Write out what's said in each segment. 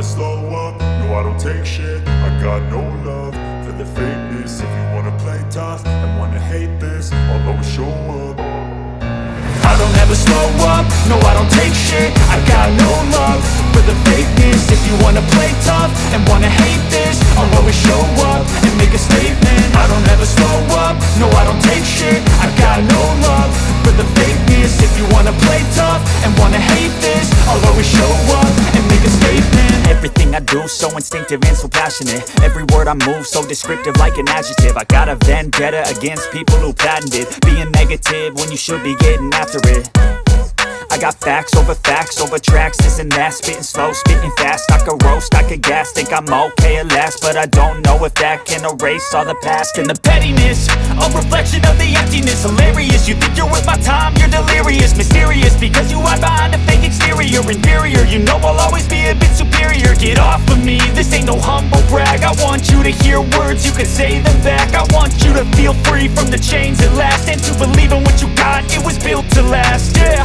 slow up, no I don't take shit. I got no love for the fakeness. If you wanna play tough and wanna hate this, I'll always show up. I don't ever slow up, no I don't take shit. I got no love for the fakeness. If you wanna play tough and wanna hate this, I'll always show up and make a statement. I don't ever slow up, no I don't take shit. I got no love for the fakeness. If you wanna play tough and wanna hate this, I'll always show up and make a statement. Everything I do so instinctive and so passionate. Every word I move so descriptive like an adjective. I got a vendetta against people who patented being negative when you should be getting after it. I got facts over tracks, this and that. Spitting slow, spitting fast, I could roast, I could gas. Think I'm okay at last, but I don't know if that can erase all the past. And the pettiness, a reflection of the emptiness. Hilarious, you think you're worth my time, you're delirious. Mysterious, because you hide behind a fake exterior. Inferior, you know I'll always be a bit superior. Get off of me, this ain't no humble brag. I want you to hear words, you can say them back. I want you to feel free from the chains at last, and to believe in what you got, it was built to last, yeah.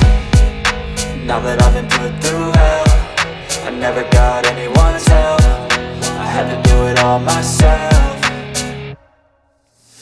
Now that I've been put through hell, I never got anyone's help. I had to do it all myself.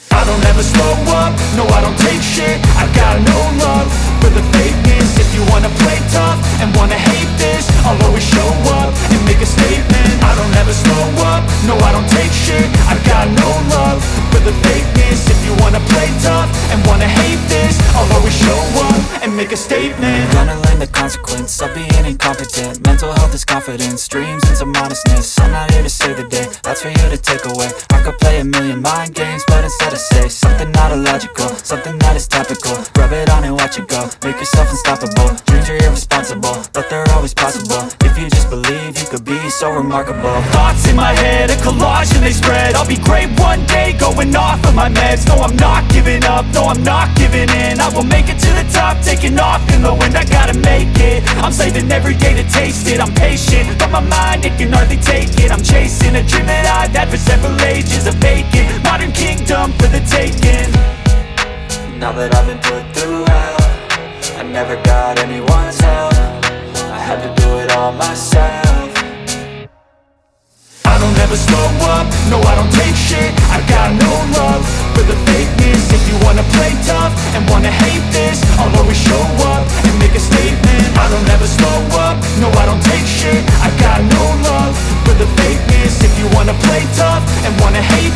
I don't ever slow up, no I don't take shit. I got no love for the fakeness. If you wanna play tough and wanna hate this, I'll always show up and make a statement. I don't ever slow up, no I don't take shit. I got no love for the fakeness. If you wanna play tough and wanna hate this, I'll always show up and make a statement. Gonna learn the consequence of being incompetent. Mental health is confidence, dreams and some honestness. I'm not here to save the day, that's for you to take away. I could play a million mind games, but instead I say something not illogical, something that is topical. Rub it on and watch it go, make yourself unstoppable. Dreams are irresponsible, but they're always possible. If you just believe, you could be so remarkable. Thoughts in my head, a collage and they spread. I'll be great one day, going off of my meds. No, I'm not giving up, no, I'm not giving in. I will make it to the top, taking off in the wind. I gotta make it, I'm saving every day to taste it. I'm patient, but my mind, it can hardly take it. I'm chasing a dream that I've had for several ages. A vacant, modern kingdom for the taking. Now that I've been put through hell, I never got anyone's help. I had to do it all myself. I don't ever slow up, no I don't take shit. I got no love for the fakeness. If you wanna play tough and wanna hate this, I'll always show up and make a statement. I don't ever slow up, no I don't take shit. I got no love for the fakeness. If you wanna play tough and wanna hate